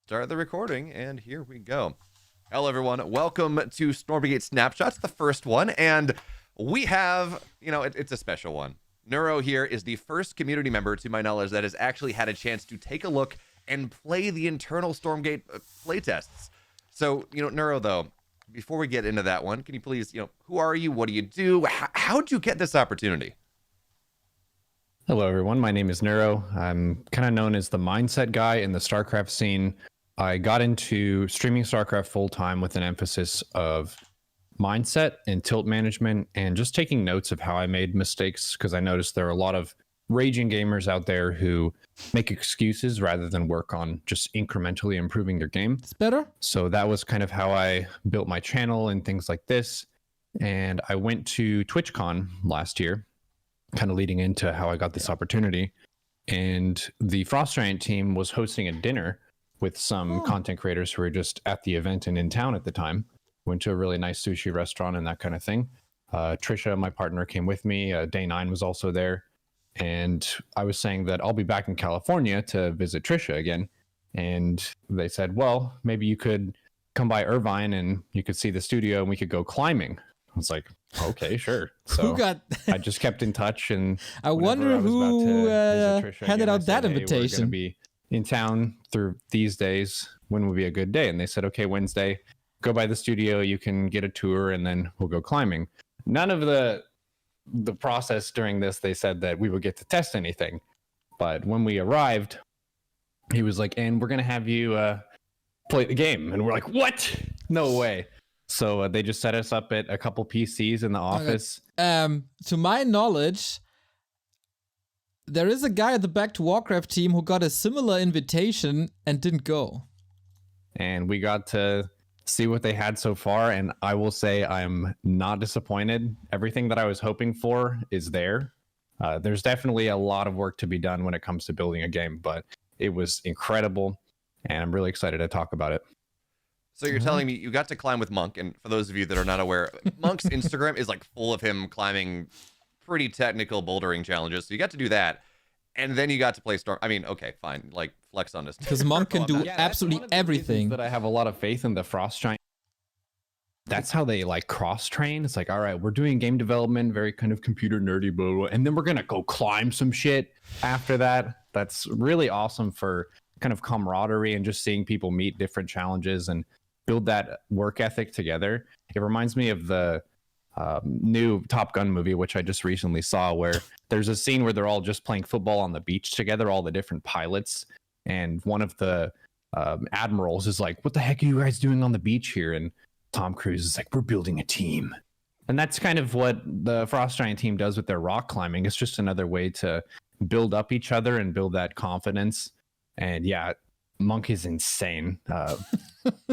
Start the recording, and here we go. Hello, everyone. Welcome to Stormgate Snapshots, the first one, and we have, it's a special one. Neuro here is the first community member, to my knowledge, that has actually had a chance to take a look and play the internal Stormgate playtests. So, Neuro, though, before we get into that one, can you please, who are you? What do you do? How'd you get this opportunity? Hello, everyone. My name is Neuro. I'm kind of known as the mindset guy in the StarCraft scene. I got into streaming StarCraft full-time with an emphasis of mindset and tilt management and just taking notes of how I made mistakes, because I noticed there are a lot of raging gamers out there who make excuses rather than work on just incrementally improving their game. It's better. So that was kind of how I built my channel and things like this. And I went to TwitchCon last year, kind of leading into how I got this opportunity. And the Frost Giant team was hosting a dinner with some content creators who were just at the event and in town at the time. Went to a really nice sushi restaurant and that kind of thing. Trisha, my partner, came with me. Day 9 was also there. And I was saying that I'll be back in California to visit Trisha again. And they said, well, maybe you could come by Irvine and you could see the studio and we could go climbing. I was like, okay, sure. So I just kept in touch, and I wonder who handed out that invitation. We're going to be in town through these days. When would be a good day? And they said, okay, Wednesday, go by the studio. You can get a tour, and then we'll go climbing. None of the process during this, they said that we would get to test anything. But when we arrived, he was like, and we're going to have you play the game. And we're like, what? No way. So they just set us up at a couple PCs in the office. To my knowledge, there is a guy at the Back to Warcraft team who got a similar invitation and didn't go. And we got to see what they had so far, and I will say I'm not disappointed. Everything that I was hoping for is there. There's definitely a lot of work to be done when it comes to building a game, but it was incredible, and I'm really excited to talk about it. So you're telling me you got to climb with Monk, and for those of you that are not aware, Monk's Instagram is like full of him climbing pretty technical bouldering challenges. So you got to do that, and then you got to play Storm. I mean, okay, fine, like flex on this. Because Monk can do absolutely everything. That I have a lot of faith in the Frost Giant. That's how they like cross train. It's like, all right, we're doing game development, very kind of computer nerdy, blah, blah, and then we're gonna go climb some shit after that. That's really awesome for kind of camaraderie and just seeing people meet different challenges and build that work ethic together. It reminds me of the new Top Gun movie, which I just recently saw, where there's a scene where they're all just playing football on the beach together, all the different pilots, and one of the admirals is like, what the heck are you guys doing on the beach here? And Tom Cruise is like, we're building a team. And that's kind of what the Frost Giant team does with their rock climbing. It's just another way to build up each other and build that confidence. And yeah, Monk is insane.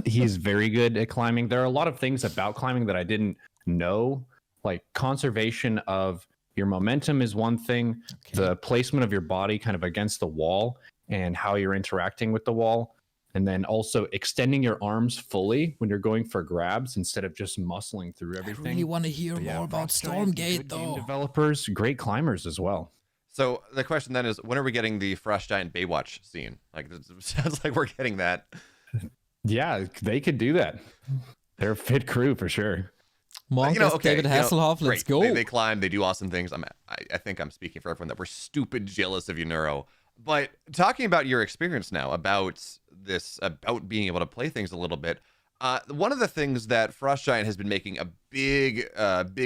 He's very good at climbing. There are a lot of things about climbing that I didn't know, like conservation of your momentum is one thing, the placement of your body kind of against the wall and how you're interacting with the wall, and then also extending your arms fully when you're going for grabs instead of just muscling through everything. I really want to hear more about Stormgate, though. Game developers, great climbers as well. So the question then is, when are we getting the Frost Giant Baywatch scene? Like, it sounds like we're getting that. Yeah, they could do that. They're a fit crew for sure. Monk, David Hasselhoff, let's go. They climb, they do awesome things. I think I'm speaking for everyone that we're stupid jealous of you, Neuro. But talking about your experience now, about this, about being able to play things a little bit, one of the things that Frost Giant has been making a big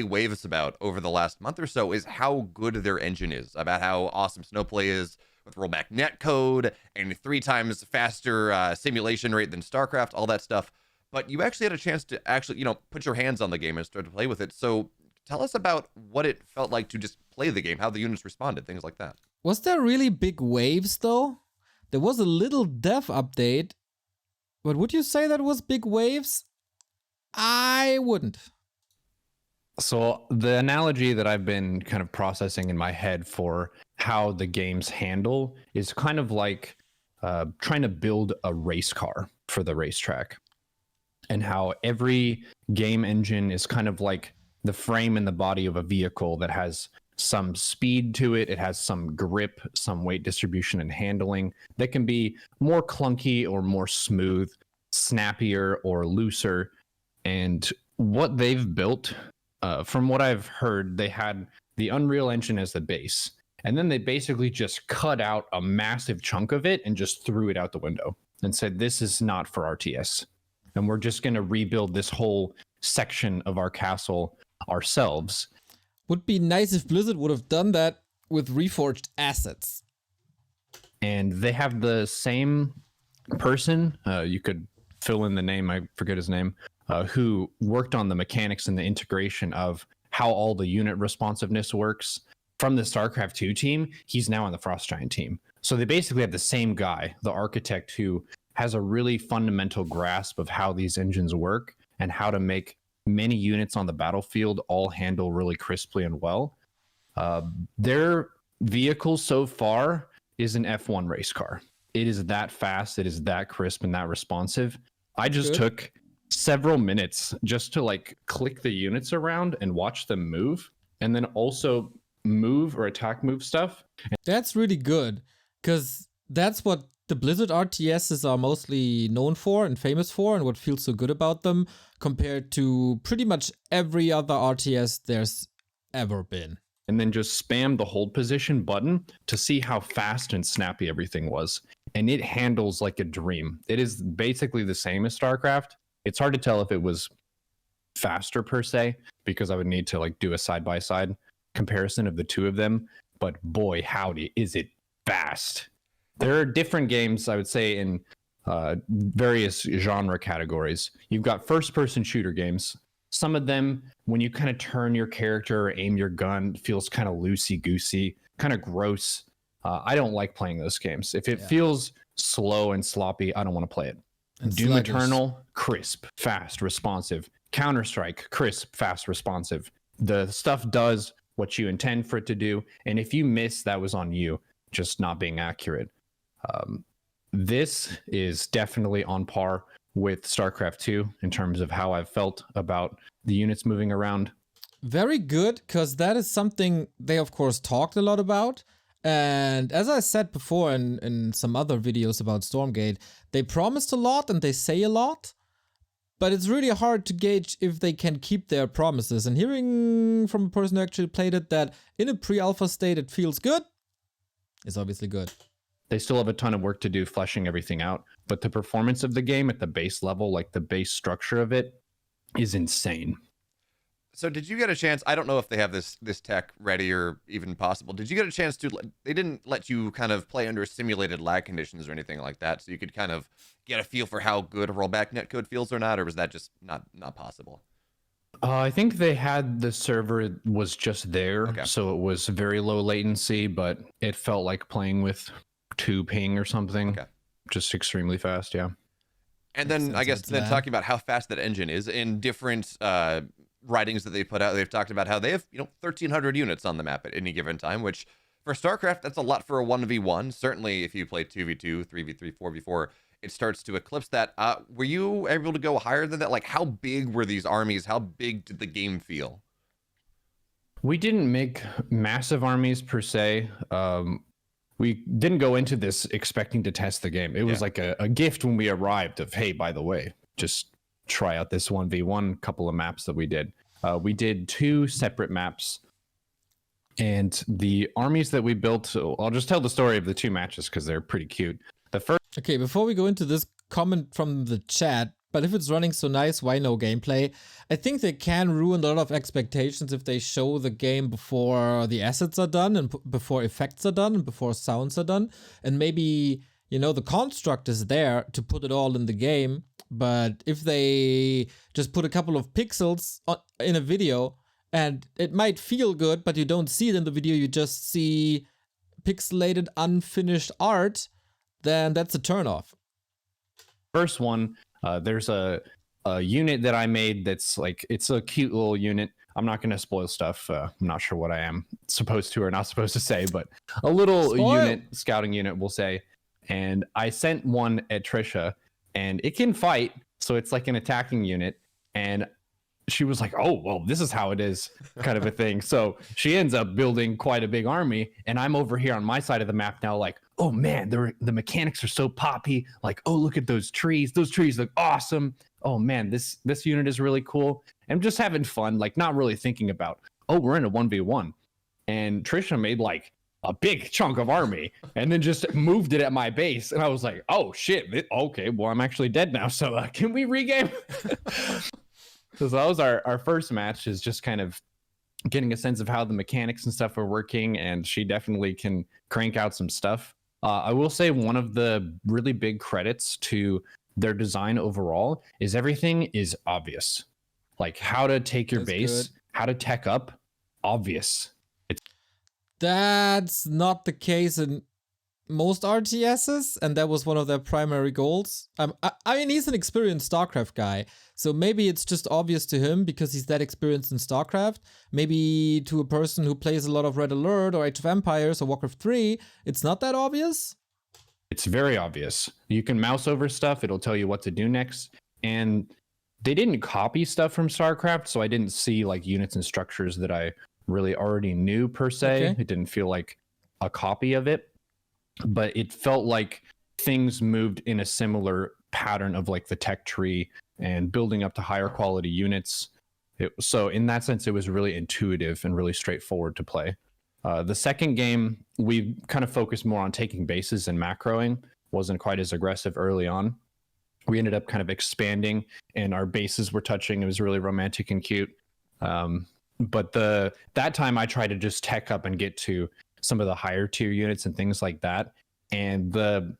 waves about over the last month or so is how good their engine is, about how awesome Snowplay is with rollback netcode and 3 times faster simulation rate than StarCraft, all that stuff. But you actually had a chance to actually, put your hands on the game and start to play with it. So tell us about what it felt like to just play the game, how the units responded, things like that. Was there really big waves, though? There was a little dev update, but would you say that was big waves? I wouldn't. So the analogy that I've been kind of processing in my head for how the games handle is kind of like trying to build a race car for the racetrack, and how every game engine is kind of like the frame and the body of a vehicle that has some speed to it. It has some grip, some weight distribution and handling that can be more clunky or more smooth, snappier or looser. And what they've built, from what I've heard, they had the Unreal Engine as the base. And then they basically just cut out a massive chunk of it and just threw it out the window and said, this is not for RTS. And we're just going to rebuild this whole section of our castle ourselves. Would be nice if Blizzard would have done that with reforged assets. And they have the same person, you could fill in the name, I forget his name, who worked on the mechanics and the integration of how all the unit responsiveness works. From the StarCraft 2 team, he's now on the Frost Giant team. So they basically have the same guy, the architect, who has a really fundamental grasp of how these engines work and how to make many units on the battlefield all handle really crisply and well. Their vehicle so far is an F1 race car. It is that fast, it is that crisp and that responsive. I just took several minutes just to like click the units around and watch them move, and then also move or attack move stuff. That's really good, because that's what the Blizzard RTSs are mostly known for and famous for, and what feels so good about them compared to pretty much every other RTS there's ever been. And then just spam the hold position button to see how fast and snappy everything was. And it handles like a dream. It is basically the same as StarCraft. It's hard to tell if it was faster per se, because I would need to like do a side-by-side comparison of the two of them. But boy, howdy, is it fast. There are different games, I would say, in various genre categories. You've got first-person shooter games. Some of them, when you kind of turn your character or aim your gun, feels kind of loosey-goosey, kind of gross. I don't like playing those games. If it feels slow and sloppy, I don't want to play it. And Doom sluggish. Eternal, crisp, fast, responsive. Counter-Strike, crisp, fast, responsive. The stuff does what you intend for it to do, and if you miss, that was on you, just not being accurate. This is definitely on par with StarCraft 2 in terms of how I've felt about the units moving around. Very good, because that is something they, of course, talked a lot about. And as I said before in some other videos about Stormgate, they promised a lot and they say a lot, but it's really hard to gauge if they can keep their promises. And hearing from a person who actually played it that in a pre-alpha state it feels good, is obviously good. They still have a ton of work to do fleshing everything out, but the performance of the game at the base level, like the base structure of it, is insane. So did you get a chance? I don't know if they have this tech ready or even possible. Did you get a chance to? They didn't let you kind of play under simulated lag conditions or anything like that, so you could kind of get a feel for how good rollback netcode feels or not, or was that just not possible? I think they had the server was just there, Okay. so it was very low latency, but it felt like playing with 2 ping or something. Okay. Just extremely fast, yeah. And then I guess then talking about how fast that engine is in different writings that they put out, they've talked about how they have 1,300 units on the map at any given time, which for StarCraft that's a lot for a 1v1. Certainly, if you play 2v2, 3v3, 4v4, it starts to eclipse that. Were you able to go higher than that? Like, how big were these armies? How big did the game feel? We didn't make massive armies per se. We didn't go into this expecting to test the game. It was like a gift when we arrived of, hey, by the way, just try out this 1v1 couple of maps that we did. We did 2 separate maps, and the armies that we built, I'll just tell the story of the 2 matches because they're pretty cute. The first... Okay, before we go into this comment from the chat, but if it's running so nice, why no gameplay? I think they can ruin a lot of expectations if they show the game before the assets are done and before effects are done and before sounds are done. And maybe, the construct is there to put it all in the game. But if they just put a couple of pixels in a video and it might feel good, but you don't see it in the video, you just see pixelated, unfinished art, then that's a turnoff. First one, there's a unit that I made that's like, it's a cute little unit. I'm not going to spoil stuff. I'm not sure what I am supposed to or not supposed to say, but a little unit, scouting unit, we'll say. And I sent one at Trisha, and it can fight, so it's like an attacking unit. And she was like, oh, well, this is how it is, kind of a thing. So she ends up building quite a big army. And I'm over here on my side of the map now, like, oh man, the mechanics are so poppy. Like, oh, look at those trees. Those trees look awesome. Oh man, this unit is really cool. I'm just having fun, like not really thinking about, oh, we're in a 1v1. And Trisha made like a big chunk of army and then just moved it at my base. And I was like, oh shit, okay, well, I'm actually dead now. So can we regame? So that was our first match, is just kind of getting a sense of how the mechanics and stuff are working. And she definitely can crank out some stuff. I will say one of the really big credits to their design overall is everything is obvious. Like how to take your base, how to tech up, obvious. That's not the case in most RTSs, and that was one of their primary goals. I mean, he's an experienced StarCraft guy, so maybe it's just obvious to him because he's that experienced in StarCraft. Maybe to a person who plays a lot of Red Alert or Age of Empires or Warcraft 3, it's not that obvious. It's very obvious. You can mouse over stuff, it'll tell you what to do next. And they didn't copy stuff from StarCraft, so I didn't see like units and structures that I really already knew per se. Okay. It didn't feel like a copy of it, but it felt like things moved in a similar pattern of like the tech tree and building up to higher quality units. So in that sense, it was really intuitive and really straightforward to play. The second game, we kind of focused more on taking bases and macroing. Wasn't quite as aggressive early on. We ended up kind of expanding and our bases were touching. It was really romantic and cute. But that time I tried to just tech up and get to some of the higher tier units and things like that. And the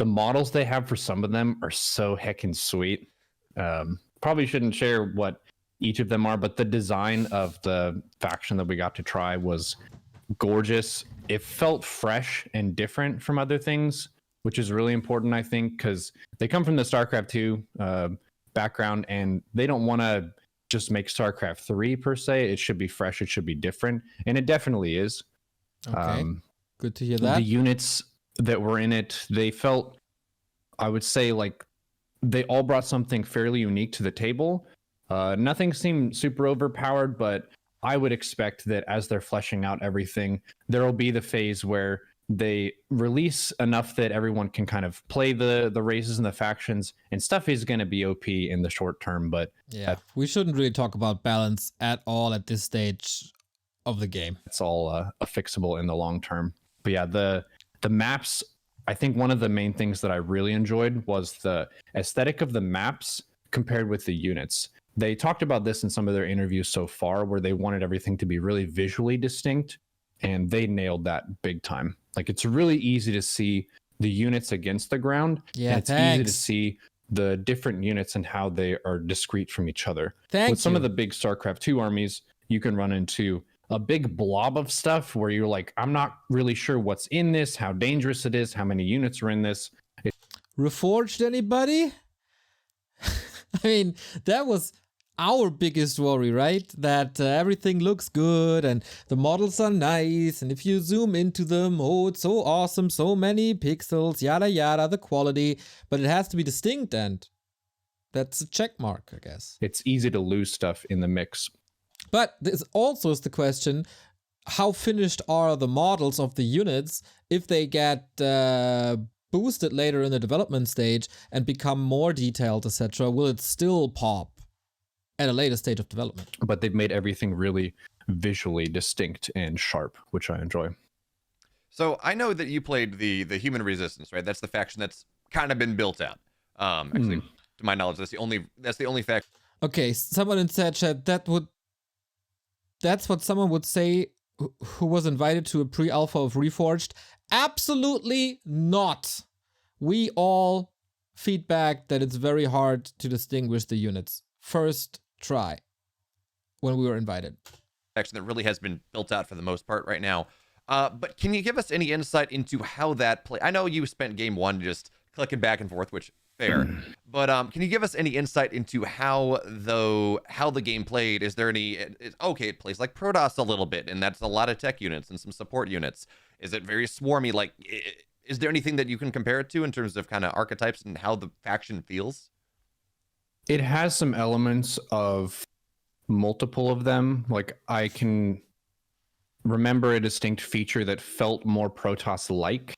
models they have for some of them are so heckin' sweet. Probably shouldn't share what each of them are, but the design of the faction that we got to try was gorgeous. It felt fresh and different from other things, which is really important, I think, because they come from the StarCraft 2 background and they don't want to just make StarCraft 3 per se. It should be fresh, it should be different, and it definitely is. Okay, good to hear that. The units that were in it, they felt, I would say, like they all brought something fairly unique to the table. Nothing seemed super overpowered, but I would expect that as they're fleshing out everything, there will be the phase where they release enough that everyone can kind of play the races and the factions, and stuff is going to be OP in the short term. But yeah, we shouldn't really talk about balance at all at this stage of the game. It's all fixable in the long term. But yeah, the maps, I think one of the main things that I really enjoyed was the aesthetic of the maps compared with the units. They talked about this in some of their interviews so far, where they wanted everything to be really visually distinct, and they nailed that big time. Like, it's really easy to see the units against the ground. Yeah, and it's easy to see the different units and how they are discrete from each other. With some of the big StarCraft 2 armies, you can run into a big blob of stuff where you're like, I'm not really sure what's in this, how dangerous it is, how many units are in this. Reforged anybody? I mean, that was our biggest worry, right? That everything looks good and the models are nice, and if you zoom into them, oh, it's so awesome, so many pixels, yada yada, the quality, but it has to be distinct, and that's a check mark, I guess. It's easy to lose stuff in the mix. But this also is the question, how finished are the models of the units if they get boosted later in the development stage and become more detailed, etc.? Will it still pop at a later stage of development? But they've made everything really visually distinct and sharp, which I enjoy. So I know that you played the Human Resistance, right? That's the faction that's kind of been built out. Actually, to my knowledge, that's the only faction. Okay, someone in chat, that's what someone would say who was invited to a pre-alpha of Reforged. Absolutely not. We all feedback that it's very hard to distinguish the units. First try when we were invited. Faction that really has been built out for the most part right now. But can you give us any insight into how that play? I know you spent game one just clicking back and forth, which fair. But can you give us any insight into how the game played? Is there any? Okay, it plays like Protoss a little bit, and that's a lot of tech units and some support units. Is it very swarmy? Like, is there anything that you can compare it to in terms of kind of archetypes and how the faction feels? It has some elements of multiple of them. Like I can remember a distinct feature that felt more Protoss-like,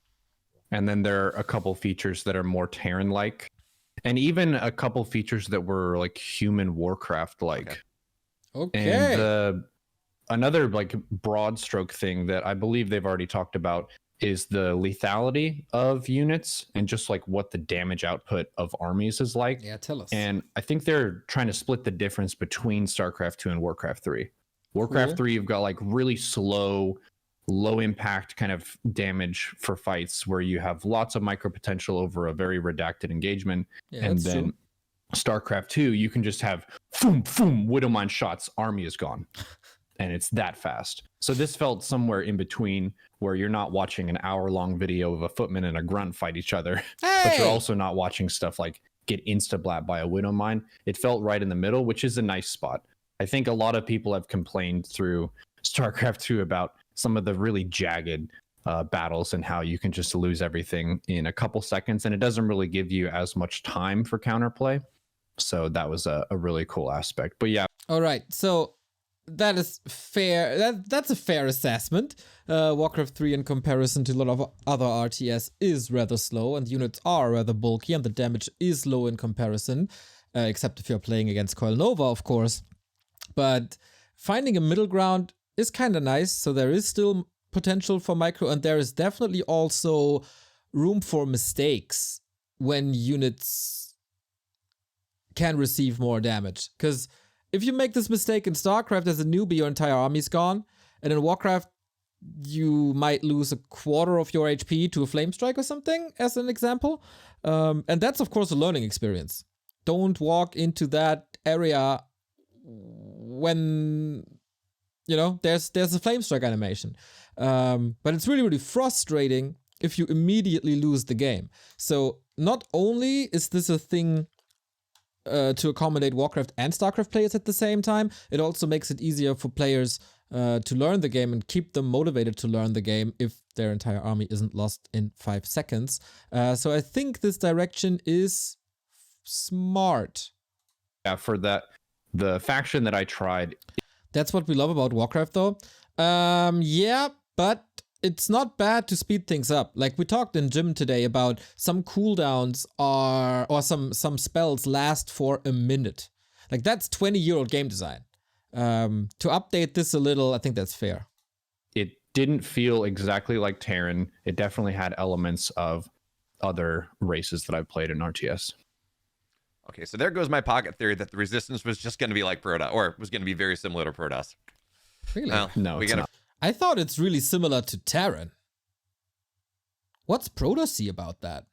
and then there are a couple features that are more Terran-like, and even a couple features that were like human Warcraft-like. Okay. And another like broad stroke thing that I believe they've already talked about is the lethality of units and just like what the damage output of armies is like. Yeah, tell us. And I think they're trying to split the difference between StarCraft 2 and Warcraft 3. Warcraft 3, you've got like really slow, low impact kind of damage for fights where you have lots of micro potential over a very redacted engagement. Yeah, And that's then true. StarCraft 2, you can just have boom, boom, Widowmine shots, army is gone. And it's that fast. So this felt somewhere in between where you're not watching an hour-long video of a footman and a grunt fight each other, but you're also not watching stuff like get insta-blat by a Widowmine. It felt right in the middle, which is a nice spot. I think a lot of people have complained through StarCraft 2 about some of the really jagged battles and how you can just lose everything in a couple seconds, and it doesn't really give you as much time for counterplay. So that was a really cool aspect. But yeah. All right, so that is fair. That's a fair assessment. Warcraft 3 in comparison to a lot of other RTS is rather slow, and units are rather bulky, and the damage is low in comparison, except if you're playing against Coil Nova, of course. But finding a middle ground is kind of nice, so there is still potential for micro, and there is definitely also room for mistakes when units can receive more damage. Because if you make this mistake in StarCraft as a newbie, your entire army's gone, and in Warcraft, you might lose a quarter of your HP to a flame strike or something, as an example. And that's, of course, a learning experience. Don't walk into that area when, you know, there's a flame strike animation. But it's really, really frustrating if you immediately lose the game. So not only is this a thing to accommodate Warcraft and StarCraft players at the same time, it also makes it easier for players to learn the game and keep them motivated to learn the game if their entire army isn't lost in 5 seconds. So I think this direction is smart. Yeah, for that, the faction that I tried. That's what we love about Warcraft, though. Yeah, but it's not bad to speed things up. Like we talked in gym today about some cooldowns or some spells last for a minute. Like that's 20-year-old game design. To update this a little, I think that's fair. It didn't feel exactly like Terran. It definitely had elements of other races that I've played in RTS. Okay, so there goes my pocket theory that the resistance was just going to be like Protoss, or was going to be very similar to Protoss. Really? Well, No, it's not. I thought it's really similar to Terran. What's Protoss about that?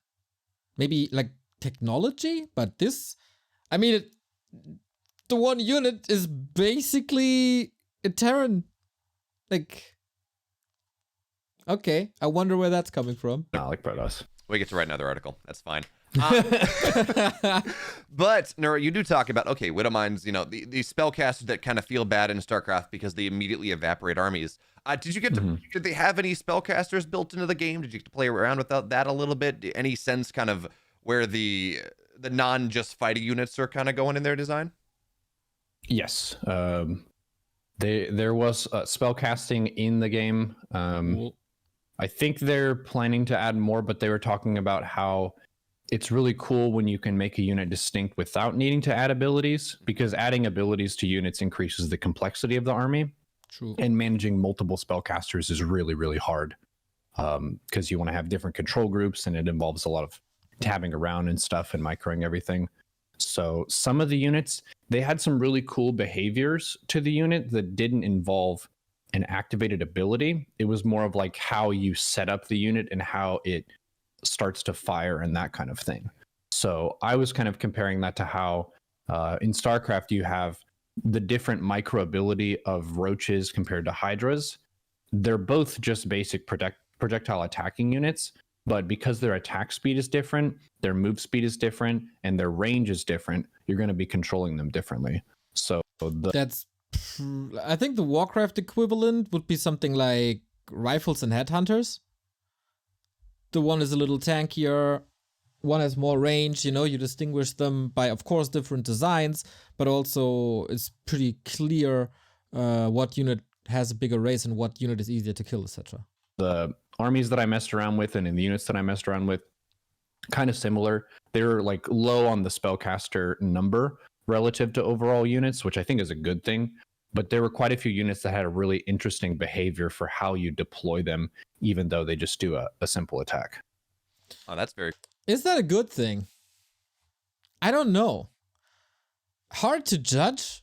Maybe like technology? But this, I mean, the one unit is basically a Terran. Like, okay, I wonder where that's coming from. Not like Protoss. We get to write another article. That's fine. But Neuro, you do talk about, okay, Widowmines, you know, the spellcasters that kind of feel bad in StarCraft because they immediately evaporate armies. Did you get to? Did they have any spellcasters built into the game? Did you get to play around with that a little bit? Any sense kind of where the non just fighting units are kind of going in their design? Yes, there was spellcasting in the game. Cool. I think they're planning to add more, but they were talking about how it's really cool when you can make a unit distinct without needing to add abilities, because adding abilities to units increases the complexity of the army. True. And managing multiple spellcasters is really, really hard, because you want to have different control groups, and it involves a lot of tabbing around and stuff and microing everything. So some of the units, they had some really cool behaviors to the unit that didn't involve an activated ability. It was more of like how you set up the unit and how it starts to fire and that kind of thing. So I was kind of comparing that to how in StarCraft you have the different micro ability of roaches compared to hydras. They're both just basic projectile attacking units, but because their attack speed is different, their move speed is different, and their range is different, you're going to be controlling them differently. So That's, I think the Warcraft equivalent would be something like rifles and headhunters. The one is a little tankier, one has more range, you distinguish them by, of course, different designs, but also it's pretty clear what unit has a bigger race and what unit is easier to kill, etc. The armies that I messed around with and in the units that I messed around with, kind of similar. They're like low on the spellcaster number relative to overall units, which I think is a good thing. But there were quite a few units that had a really interesting behavior for how you deploy them, even though they just do a simple attack. Oh, that's very... Is that a good thing? I don't know. Hard to judge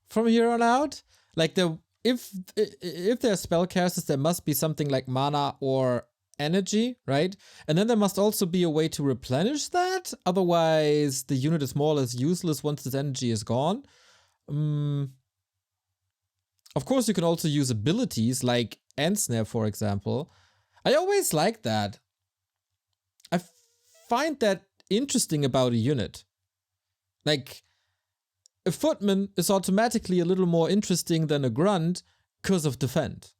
from here on out. Like if they're spellcasters, there must be something like mana or energy, right? And then there must also be a way to replenish that. Otherwise, the unit is more or less useless once this energy is gone. Of course, you can also use abilities like Ensnare, for example. I always like that. I find that interesting about a unit. Like, a footman is automatically a little more interesting than a grunt because of defend.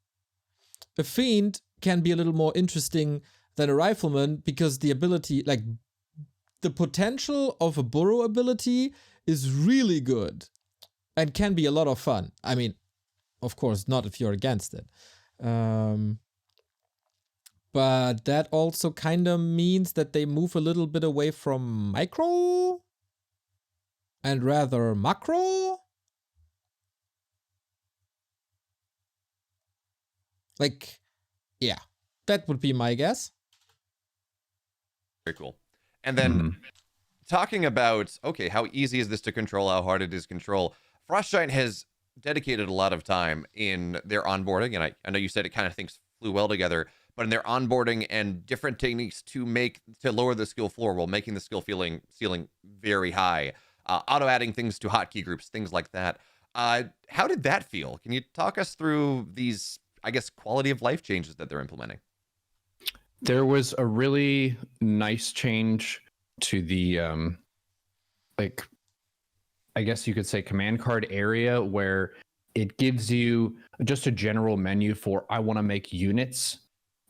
A fiend can be a little more interesting than a rifleman because the ability, like, the potential of a burrow ability is really good and can be a lot of fun. I mean, of course, not if you're against it. But that also kind of means that they move a little bit away from micro and rather macro. Like, yeah, that would be my guess. Very cool. And then talking about, okay, how easy is this to control, how hard it is to control, Frost Giant has dedicated a lot of time in their onboarding, and I know you said it kind of things flew well together, but in their onboarding and different techniques to lower the skill floor while making the skill ceiling very high, auto adding things to hotkey groups, things like that. How did that feel? Can you talk us through these, I guess, quality of life changes that they're implementing? There was a really nice change to the like, I guess you could say, command card area, where it gives you just a general menu for I want to make units,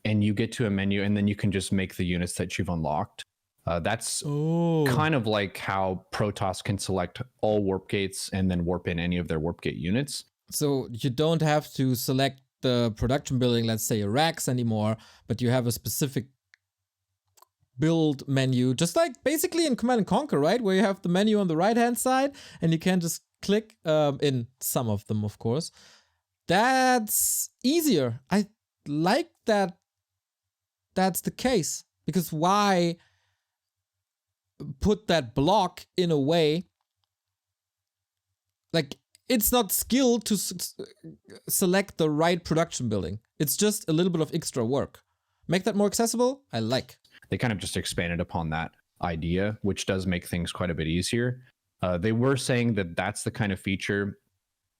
and you get to a menu and then you can just make the units that you've unlocked. That's kind of like how Protoss can select all warp gates and then warp in any of their warp gate units. So you don't have to select the production building, let's say a Rax anymore, but you have a specific build menu, just like basically in Command and Conquer, right? Where you have the menu on the right-hand side and you can just click in some of them, of course. That's easier. I like that that's the case, because why put that block in a way, like, it's not skill to select the right production building. It's just a little bit of extra work. Make that more accessible, I like. They kind of just expanded upon that idea, which does make things quite a bit easier. They were saying that that's the kind of feature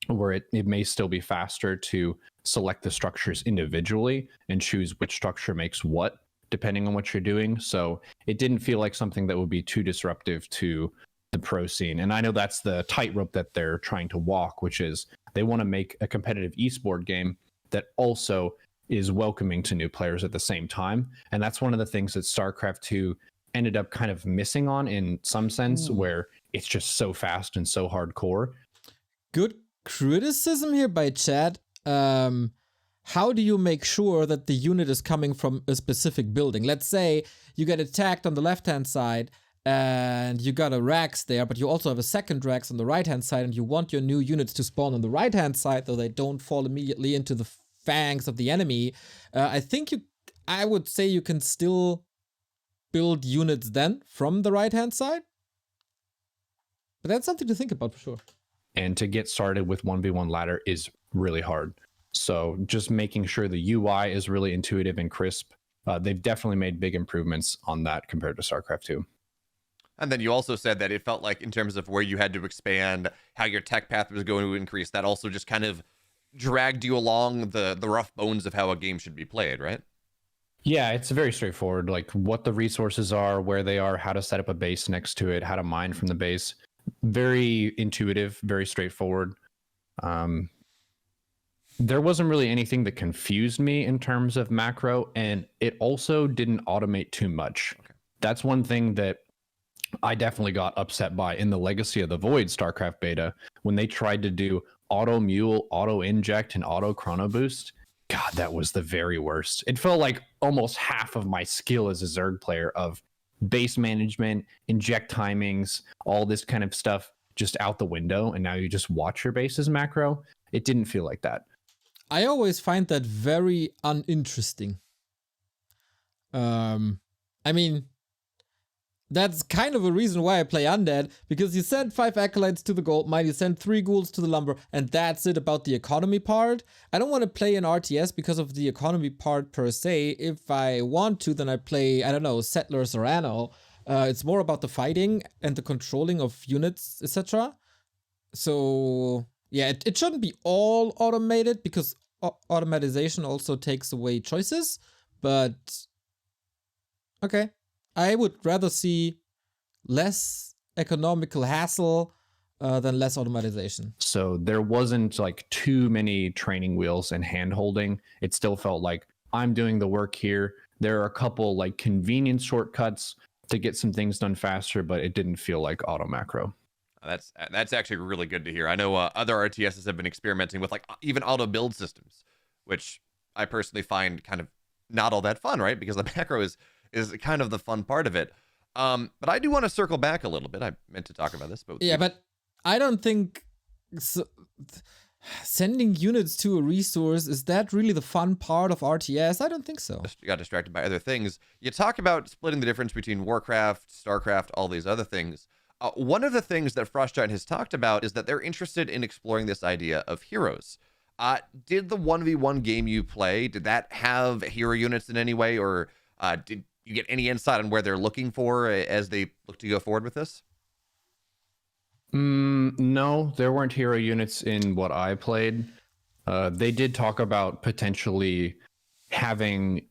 where it may still be faster to select the structures individually and choose which structure makes what, depending on what you're doing. So it didn't feel like something that would be too disruptive to the pro scene. And I know that's the tightrope that they're trying to walk, which is they want to make a competitive esport game that also is welcoming to new players at the same time. And that's one of the things that StarCraft 2 ended up kind of missing on in some sense, where it's just so fast and so hardcore. Good criticism here by chat. How do you make sure that the unit is coming from a specific building? Let's say you get attacked on the left-hand side and you got a Rax there, but you also have a second Rax on the right-hand side, and you want your new units to spawn on the right-hand side so they don't fall immediately into the fangs of the enemy. I would say you can still build units then from the right-hand side. But that's something to think about for sure. And to get started with 1v1 ladder is really hard. So just making sure the UI is really intuitive and crisp. They've definitely made big improvements on that compared to StarCraft 2. And then you also said that it felt like, in terms of where you had to expand, how your tech path was going to increase, that also just kind of dragged you along the rough bones of how a game should be played, right? Yeah, it's very straightforward, like what the resources are, where they are, how to set up a base next to it, how to mine from the base. Very intuitive, very straightforward. There wasn't really anything that confused me in terms of macro, and it also didn't automate too much. that's one thing that I definitely got upset by in the Legacy of the Void StarCraft beta when they tried to do auto mule, auto inject, and auto chrono boost. God, that was the very worst. It felt like almost half of my skill as a Zerg player of base management, inject timings, all this kind of stuff just out the window. And now you just watch your bases macro. It didn't feel like that. I always find that very uninteresting. I mean, that's kind of a reason why I play Undead, because you send 5 Acolytes to the Gold Mine, you send 3 Ghouls to the Lumber, and that's it about the economy part. I don't want to play an RTS because of the economy part per se. If I want to, then I play, I don't know, Settlers or Anno. It's more about the fighting and the controlling of units, etc. So, yeah, it shouldn't be all automated, because automatization also takes away choices, but okay. I would rather see less economical hassle than less automatization. So there wasn't like too many training wheels and hand holding. It still felt like I'm doing the work here. There are a couple like convenient shortcuts to get some things done faster, but it didn't feel like auto macro. That's actually really good to hear. I know other RTSs have been experimenting with like even auto build systems, which I personally find kind of not all that fun, right? Because the macro is kind of the fun part of it. But I do want to circle back a little bit. I meant to talk about this, but yeah, but I don't think sending units to a resource, is that really the fun part of RTS? I don't think so. You got distracted by other things. You talk about splitting the difference between Warcraft, StarCraft, all these other things. One of the things that Frost Giant has talked about is that they're interested in exploring this idea of heroes. Did the 1v1 game you play, did that have hero units in any way, or did you get any insight on where they're looking for as they look to go forward with this? No, there weren't hero units in what I played. They did talk about potentially having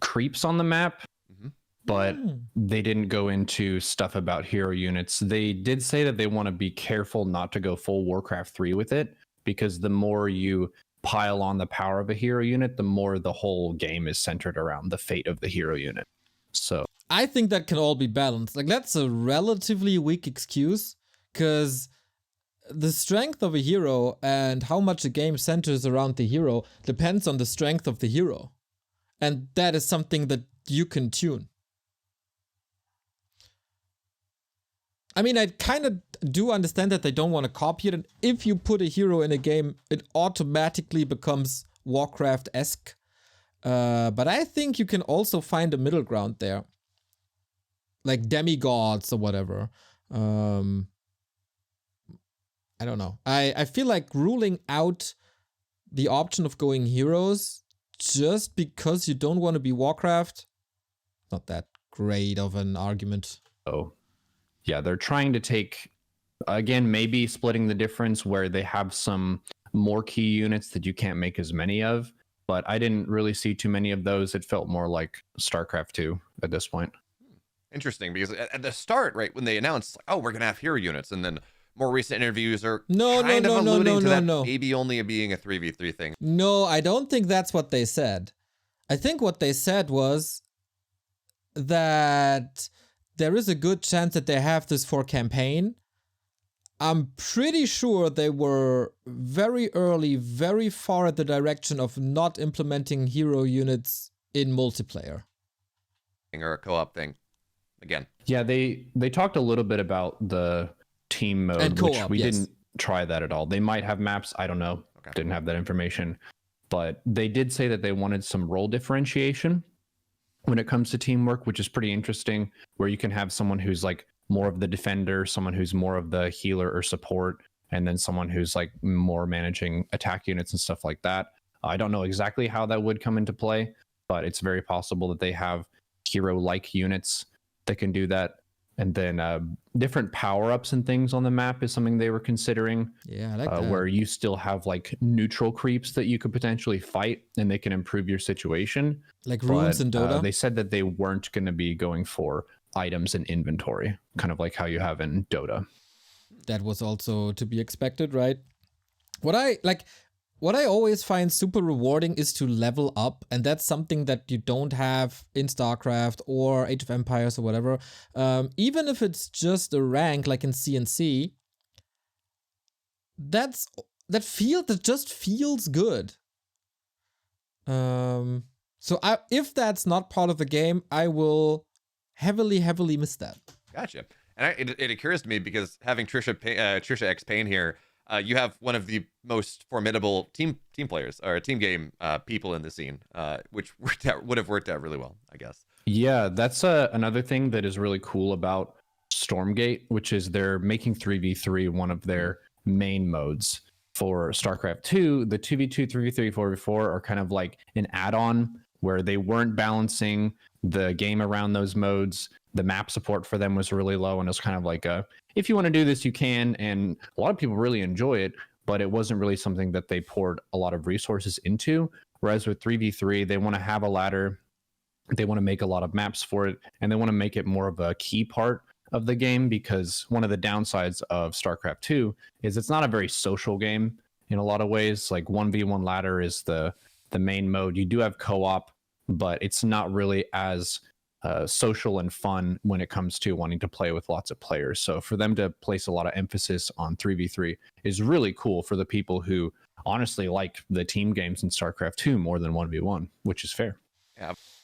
creeps on the map, but they didn't go into stuff about hero units. They did say that they want to be careful not to go full Warcraft 3 with it, because the more you pile on the power of a hero unit, the more the whole game is centered around the fate of the hero unit. So I think that can all be balanced. Like, that's a relatively weak excuse, because the strength of a hero and how much a game centers around the hero depends on the strength of the hero. And that is something that you can tune. I mean, I kind of do understand that they don't want to copy it. And if you put a hero in a game, it automatically becomes Warcraft-esque. But I think you can also find a middle ground there. Like demigods or whatever. I don't know. I feel like ruling out the option of going heroes just because you don't want to be Warcraft, not that great of an argument. Oh. Yeah, they're trying to take, again, maybe splitting the difference where they have some more key units that you can't make as many of, but I didn't really see too many of those. It felt more like StarCraft 2 at this point. Interesting, because at the start, right, when they announced, like, oh, we're going to have hero units, and then more recent interviews are kind of alluding to that maybe only being a 3v3 thing. No, I don't think that's what they said. I think what they said was that there is a good chance that they have this for campaign. I'm pretty sure they were very early, very far at the direction of not implementing hero units in multiplayer. Or a co-op thing, again. Yeah, they talked a little bit about the team mode, and co-op, which we yes. didn't try that at all. They might have maps, I don't know. Okay. Didn't have that information. But they did say that they wanted some role differentiation when it comes to teamwork, which is pretty interesting, where you can have someone who's like more of the defender, someone who's more of the healer or support, and then someone who's like more managing attack units and stuff like that. I don't know exactly how that would come into play, but it's very possible that they have hero-like units that can do that. And then different power-ups and things on the map is something they were considering. Yeah, I like that. Where you still have like neutral creeps that you could potentially fight, and they can improve your situation. Like runes in Dota? They said that they weren't going to be going for items and inventory, kind of like how you have in Dota. That was also to be expected, right? What I like, what I always find super rewarding is to level up, and that's something that you don't have in StarCraft or Age of Empires or whatever. Even if it's just a rank like in CNC, that just feels good. So if that's not part of the game, I will heavily miss that. Gotcha. And it occurs to me, because having Trisha X Payne here, you have one of the most formidable team players or team game people in the scene, which would have worked out really well, I guess. Yeah, that's another thing that is really cool about Stormgate, which is they're making 3v3 one of their main modes. For StarCraft 2, the 2v2, 3v3, 4v4 are kind of like an add-on where they weren't balancing the game around those modes. The map support for them was really low, and it was kind of like if you want to do this, you can. And a lot of people really enjoy it, but it wasn't really something that they poured a lot of resources into. Whereas with 3v3, they want to have a ladder, they want to make a lot of maps for it, and they want to make it more of a key part of the game, because one of the downsides of StarCraft 2 is it's not a very social game in a lot of ways. Like 1v1 ladder is the main mode. You do have co-op, but it's not really as social and fun when it comes to wanting to play with lots of players. So for them to place a lot of emphasis on 3v3 is really cool for the people who honestly like the team games in StarCraft 2 more than 1v1, which is fair.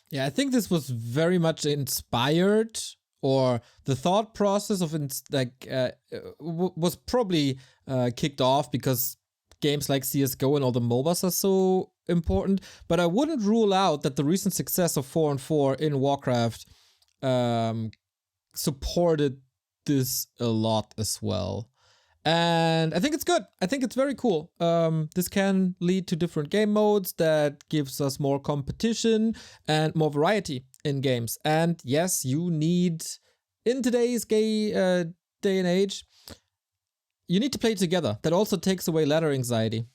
Yeah, I think this was very much inspired, or the thought process of was probably kicked off because games like CSGO and all the MOBAs are so important. But I wouldn't rule out that the recent success of 4-on-4 in Warcraft supported this a lot as well. And I think it's good. I think it's very cool. This can lead to different game modes that gives us more competition and more variety in games. And yes, you need, in today's day and age, you need to play together. That also takes away ladder anxiety.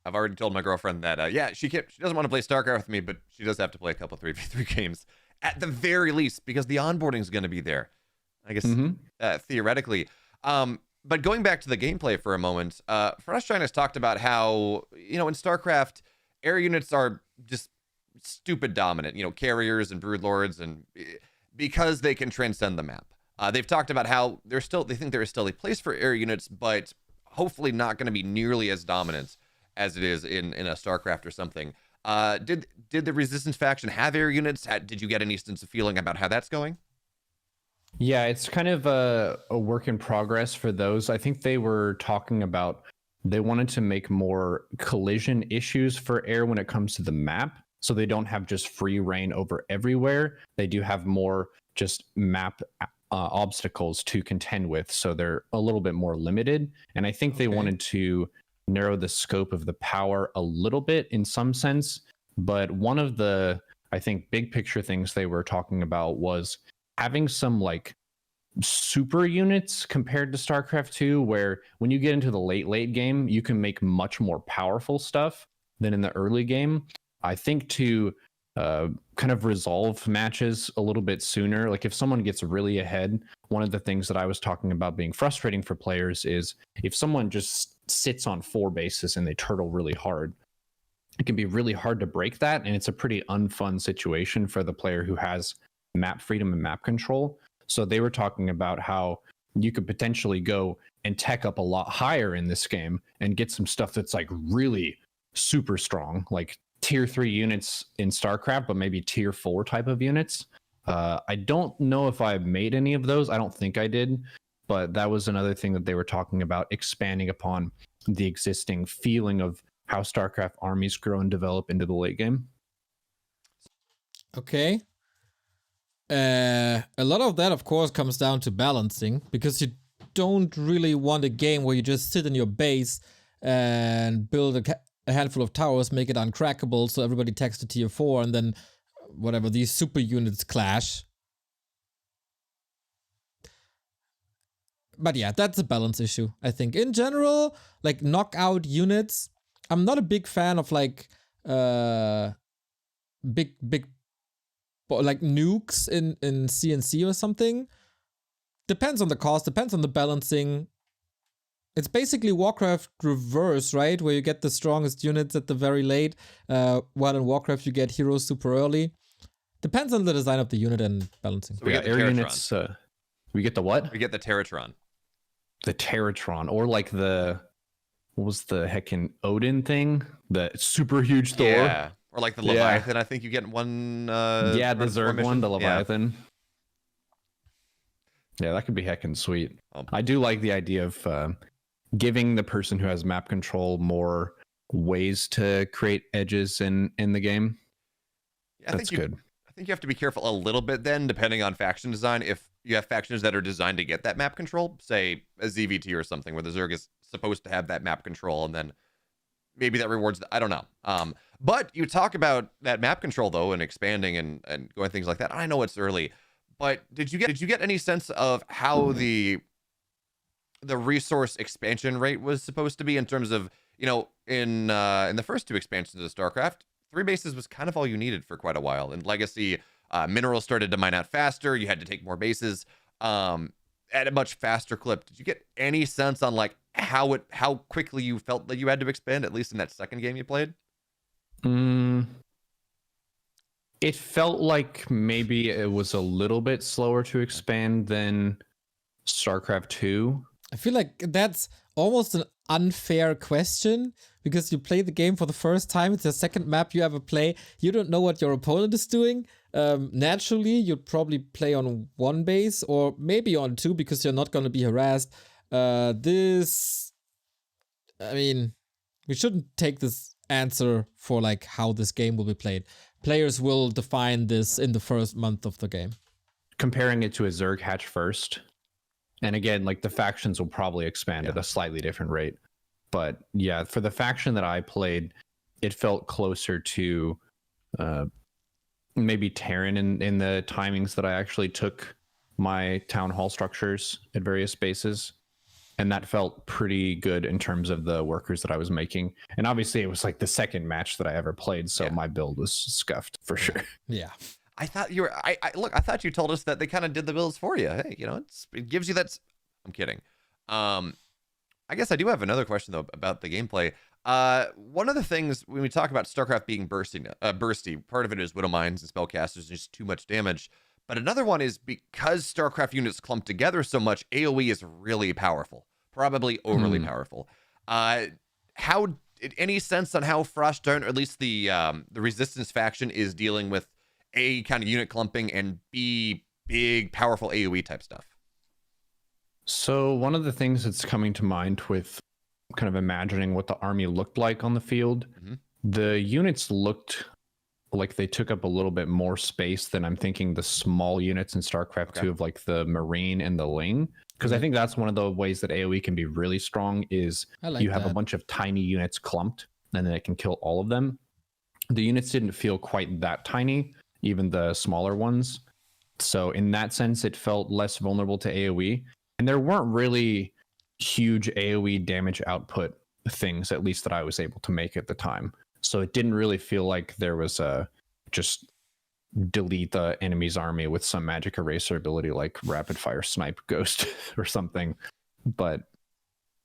I've already told my girlfriend that, she doesn't want to play StarCraft with me, but she does have to play a couple 3v3 games at the very least, because the onboarding is going to be there, I guess, theoretically. But going back to the gameplay for a moment, Frostshine has talked about how, in StarCraft, air units are just stupid dominant, carriers and broodlords, and because they can transcend the map. They've talked about how they think there is still a place for air units, but hopefully not going to be nearly as dominant as it is in a StarCraft or something. Did the Resistance faction have air units? Did you get any sense of feeling about how that's going? Yeah, it's kind of a work in progress for those. I think they were talking about they wanted to make more collision issues for air when it comes to the map, so they don't have just free reign over everywhere. They do have more just map obstacles to contend with, so they're a little bit more limited. And I think they wanted to narrow the scope of the power a little bit in some sense. But one of the, I think, big picture things they were talking about was having some like super units compared to StarCraft 2, where when you get into the late game, you can make much more powerful stuff than in the early game. I think to kind of resolve matches a little bit sooner, like if someone gets really ahead, one of the things that I was talking about being frustrating for players is if someone just sits on 4 bases and they turtle really hard, it can be really hard to break that, and it's a pretty unfun situation for the player who has map freedom and map control. So they were talking about how you could potentially go and tech up a lot higher in this game and get some stuff that's like really super strong, like tier 3 units in StarCraft, but maybe tier 4 type of units. I don't know if I made any of those. I don't think I did, but that was another thing that they were talking about, expanding upon the existing feeling of how StarCraft armies grow and develop into the late game. Okay. A lot of that, of course, comes down to balancing, because you don't really want a game where you just sit in your base and build a handful of towers, make it uncrackable, so everybody takes to tier 4, and then whatever, these super units clash. But yeah, that's a balance issue, I think. In general, like knockout units, I'm not a big fan of like big like nukes in CNC or something. Depends on the cost, depends on the balancing. it's basically Warcraft reverse, right? Where you get the strongest units at the very late, while in Warcraft you get heroes super early. Depends on the design of the unit and balancing. So we get the air Terratron. units. We get the what? We get the Terratron. The Terratron, or like the what was the heckin' Odin thing? The super huge Thor. Yeah. Or like the Leviathan. I think you get one. Yeah, the Zerg one, the Yeah. Leviathan. Yeah, that could be heckin' sweet. Oh. I do like the idea of giving the person who has map control more ways to create edges in the game. Yeah, That's good. I think you have to be careful a little bit then, depending on faction design. If you have factions that are designed to get that map control, say a ZVT or something, where the Zerg is supposed to have that map control, and then maybe that rewards. I don't know. But you talk about that map control though, and expanding and going things like that. I know it's early, but did you get any sense of how the resource expansion rate was supposed to be in terms of, you know, in the first two expansions of StarCraft, 3 bases was kind of all you needed for quite a while. In Legacy, minerals started to mine out faster. You had to take more bases at a much faster clip. Did you get any sense on like how quickly you felt that you had to expand, at least in that second game you played? It felt like maybe it was a little bit slower to expand than StarCraft 2. I feel like that's almost an unfair question because you play the game for the first time. It's the second map you ever play. You don't know what your opponent is doing. Naturally, you'd probably play on 1 base or maybe on 2 because you're not going to be harassed. I mean, we shouldn't take this answer for like how this game will be played. Players will define this in the first month of the game. Comparing it to a Zerg hatch first. And again, like the factions will probably expand at a slightly different rate. But yeah, for the faction that I played, it felt closer to maybe Terran in the timings that I actually took my town hall structures at various bases. And that felt pretty good in terms of the workers that I was making. And obviously it was like the second match that I ever played. So my build was scuffed for sure. Yeah. I thought you were. I thought you told us that they kind of did the builds for you. Hey, you know, it gives you that. I'm kidding. I guess I do have another question though about the gameplay. One of the things when we talk about StarCraft being bursty, part of it is Widow Mines and Spellcasters, just too much damage. But another one is because StarCraft units clump together so much, AoE is really powerful, probably overly powerful. How any sense on how Frostgiant, or at least the Resistance faction, is dealing with A, kind of unit clumping, and B, big powerful AoE type stuff? So one of the things that's coming to mind with kind of imagining what the army looked like on the field, the units looked like they took up a little bit more space than I'm thinking the small units in StarCraft 2 of like the Marine and the Ling. Because I think that's one of the ways that AoE can be really strong is you have a bunch of tiny units clumped and then it can kill all of them. The units didn't feel quite that tiny, even the smaller ones. So in that sense, it felt less vulnerable to AoE. And there weren't really huge AoE damage output things, at least that I was able to make at the time. So it didn't really feel like there was a just delete the enemy's army with some magic eraser ability like rapid fire snipe ghost or something. But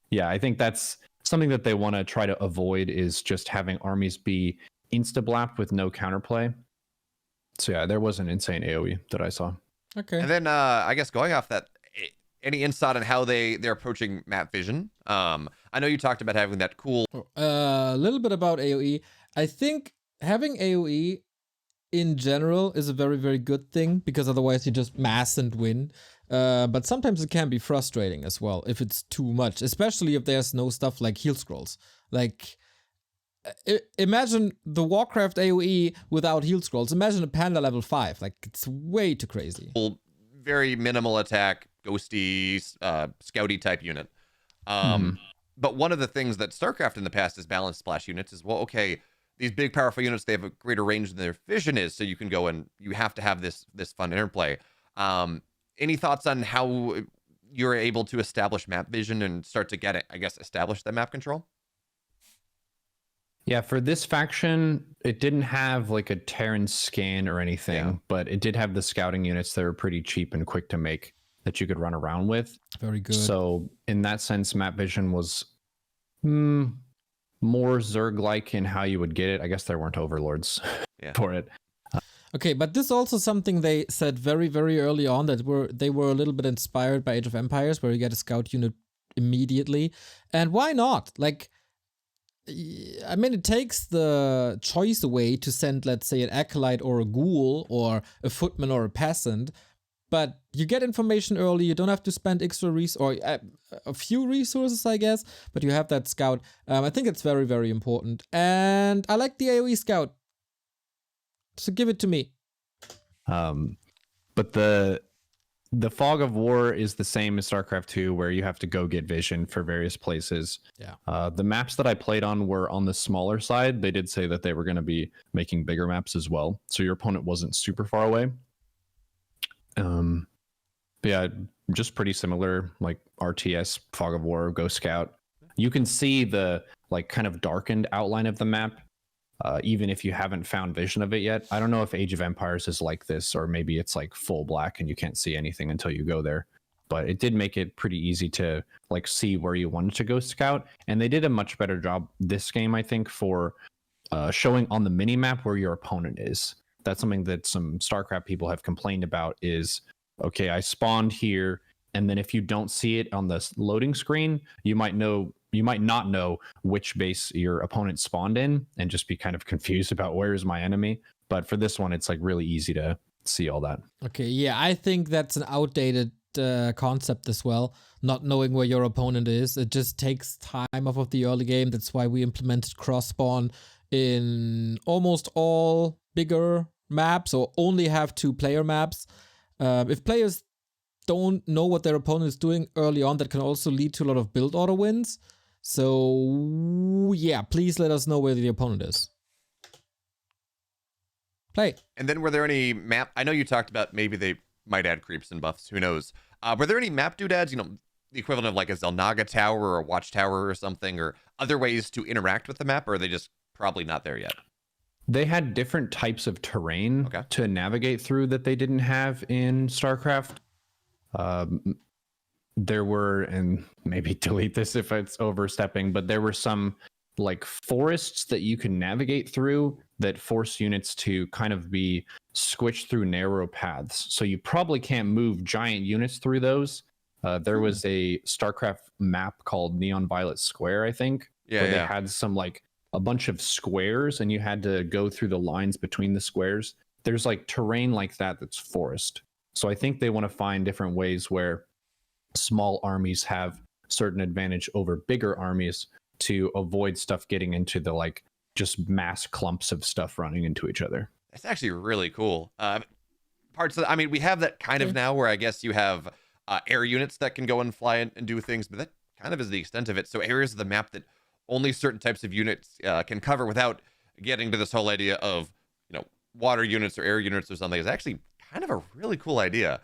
yeah, I think that's something that they want to try to avoid, is just having armies be insta-blapped with no counterplay. So yeah, there was an insane AoE that I saw. Okay. And then I guess going off that, any insight on how they're approaching map vision? I know you talked about having that cool. A little bit about AoE. I think having AoE in general is a very, very good thing because otherwise you just mass and win. But sometimes it can be frustrating as well if it's too much, especially if there's no stuff like heal scrolls. Like, imagine the Warcraft AoE without heal scrolls. Imagine a Panda level 5. Like, it's way too crazy. Very minimal attack, ghosty, scouty type unit. But one of the things that StarCraft in the past has balanced splash units is, well, okay, these big powerful units, they have a greater range than their vision is, so you can go and you have to have this fun interplay. Any thoughts on how you're able to establish map vision and start to get it, I guess, establish that map control? Yeah, for this faction, it didn't have like a Terran scan or anything, but it did have the scouting units that were pretty cheap and quick to make. that you could run around with. Very good. So in that sense, map vision was more Zerg-like in how you would get it. I guess there weren't overlords for it. Okay, but this is also something they said very, very early on, that they were a little bit inspired by Age of Empires, where you get a scout unit immediately. And why not? Like, I mean, it takes the choice away to send, let's say, an acolyte or a ghoul or a footman or a peasant, but you get information early. You don't have to spend extra a few resources, I guess, but you have that scout. I think it's very, very important. And I like the AoE scout. So give it to me. But the Fog of War is the same as StarCraft 2, where you have to go get vision for various places. Yeah. The maps that I played on were on the smaller side. They did say that they were going to be making bigger maps as well, so your opponent wasn't super far away. But yeah, just pretty similar, like RTS, Fog of War, Ghost Scout. You can see the like kind of darkened outline of the map. Even if you haven't found vision of it yet. I don't know if Age of Empires is like this, or maybe it's like full black and you can't see anything until you go there. But it did make it pretty easy to like see where you wanted to go scout. And they did a much better job this game, I think, for showing on the mini map where your opponent is. That's something that some StarCraft people have complained about is, okay, I spawned here, and then if you don't see it on the loading screen, you might not know which base your opponent spawned in and just be kind of confused about where is my enemy. But for this one, it's like really easy to see all that. Okay, yeah, I think that's an outdated concept as well, not knowing where your opponent is. It just takes time off of the early game. That's why we implemented cross-spawn in almost all bigger maps, or only have 2-player maps. If players don't know what their opponent is doing early on, that can also lead to a lot of build order wins. So yeah, please let us know where the opponent is. Play. And then were there any map? I know you talked about maybe they might add creeps and buffs. Who knows? Were there any map doodads? You know, the equivalent of like a Zelnaga tower or a watchtower or something, or other ways to interact with the map, or are they just probably not there yet? They had different types of terrain to navigate through that they didn't have in StarCraft. There were, and maybe delete this if it's overstepping, but there were some like forests that you can navigate through that force units to kind of be squished through narrow paths. So you probably can't move giant units through those. There was a StarCraft map called Neon Violet Square, I think, where they had some like a bunch of squares and you had to go through the lines between the squares. There's like terrain like that that's forest. So I think they want to find different ways where small armies have certain advantage over bigger armies to avoid stuff getting into the like just mass clumps of stuff running into each other. That's actually really cool. Parts of, I mean, we have that kind of now where I guess you have air units that can go and fly and do things, but that kind of is the extent of it. So areas of the map that only certain types of units can cover without getting to this whole idea of, you know, water units or air units or something is actually kind of a really cool idea.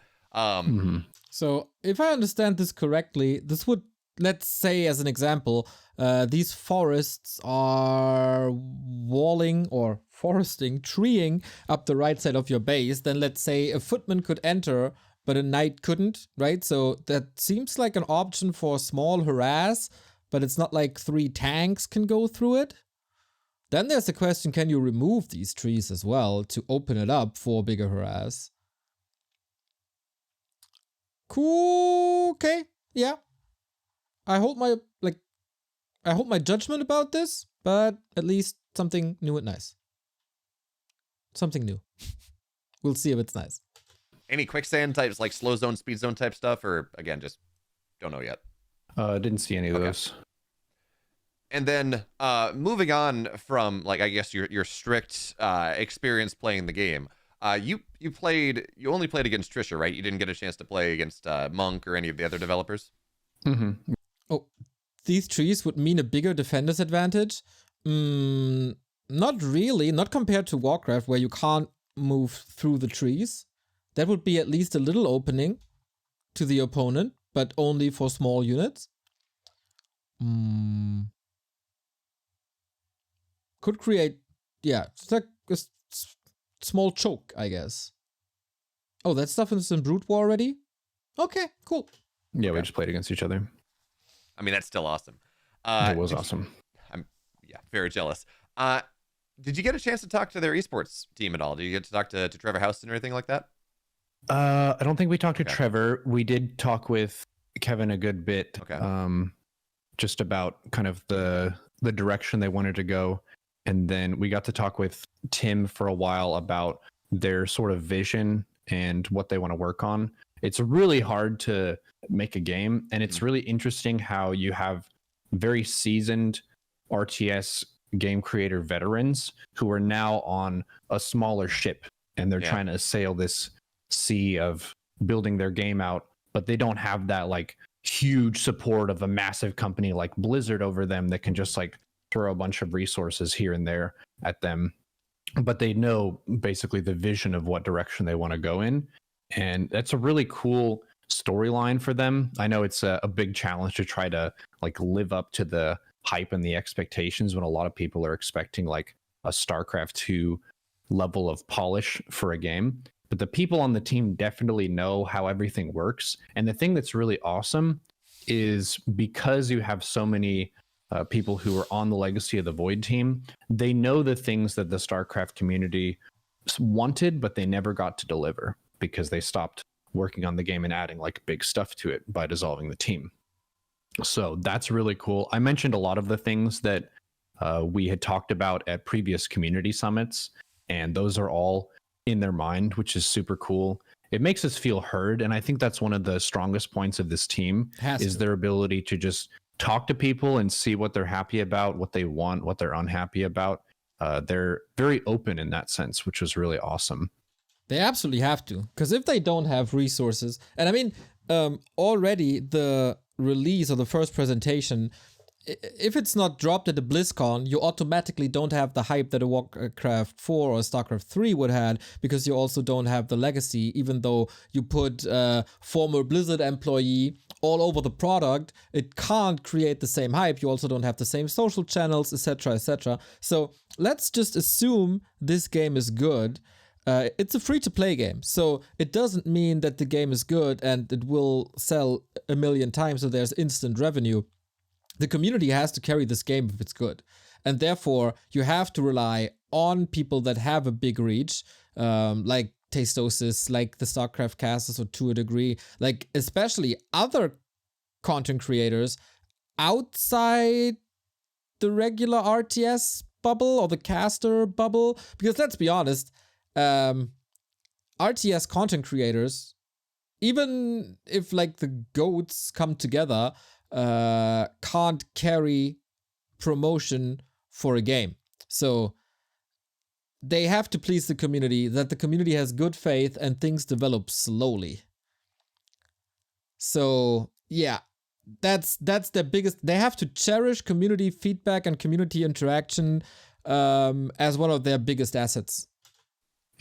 So if I understand this correctly, this would, let's say as an example, these forests are walling or foresting, treeing up the right side of your base. Then let's say a footman could enter, but a knight couldn't, right? So that seems like an option for small harass, but it's not like 3 tanks can go through it. Then there's the question, can you remove these trees as well to open it up for bigger harass? Cool. Okay. Yeah. I hold my judgment about this, but at least something new and nice. Something new. We'll see if it's nice. Any quicksand types, like slow zone, speed zone type stuff, or again, just don't know yet? Didn't see any of those. And then moving on from, like, I guess your strict experience playing the game, you only played against Trisha, right? You didn't get a chance to play against Monk or any of the other developers? Mm-hmm. Oh, these trees would mean a bigger defender's advantage? Not really, not compared to Warcraft, where you can't move through the trees. That would be at least a little opening to the opponent, but only for small units. Could create, it's like a small choke, I guess. Oh, that stuff is in Brood War already? Okay, cool. Yeah, we just played against each other. I mean, that's still awesome. It was awesome. I'm very jealous. Did you get a chance to talk to their esports team at all? Did you get to talk to Trevor Houston or anything like that? I don't think we talked to Trevor. We did talk with Kevin a good bit. Okay. Just about kind of the direction they wanted to go. And then we got to talk with Tim for a while about their sort of vision and what they want to work on. It's really hard to make a game, and it's really interesting how you have very seasoned RTS game creator veterans who are now on a smaller ship, and they're trying to sail this sea of building their game out, but they don't have that like huge support of a massive company like Blizzard over them that can just like throw a bunch of resources here and there at them. But they know basically the vision of what direction they want to go in. And that's a really cool storyline for them. I know it's a big challenge to try to like live up to the hype and the expectations when a lot of people are expecting like a StarCraft 2 level of polish for a game. But the people on the team definitely know how everything works. And the thing that's really awesome is because you have so many people who are on the Legacy of the Void team, they know the things that the StarCraft community wanted, but they never got to deliver because they stopped working on the game and adding like big stuff to it by dissolving the team. So that's really cool. I mentioned a lot of the things that we had talked about at previous community summits, and those are all in their mind, which is super cool. It makes us feel heard, and I think that's one of the strongest points of this team is their ability to just talk to people and see what they're happy about, what they want, what they're unhappy about. They're very open in that sense, which was really awesome. They absolutely have to, because if they don't have resources, and I mean, already the release of the first presentation, if it's not dropped at the BlizzCon, you automatically don't have the hype that a Warcraft 4 or StarCraft 3 would have, because you also don't have the legacy, even though you put a former Blizzard employee all over the product, it can't create the same hype. You also don't have the same social channels, etc., etc. So let's just assume this game is good. It's a free-to-play game, so it doesn't mean that the game is good and it will sell 1 million times, so there's instant revenue. The community has to carry this game if it's good. And therefore, you have to rely on people that have a big reach, like Tastosis, like the StarCraft casters, or to a degree, like especially other content creators outside the regular RTS bubble or the caster bubble. Because let's be honest, RTS content creators, even if like the GOATs come together, can't carry promotion for a game. So they have to please the community, that the community has good faith and things develop slowly. So yeah, that's their biggest. They have to cherish community feedback and community interaction as one of their biggest assets.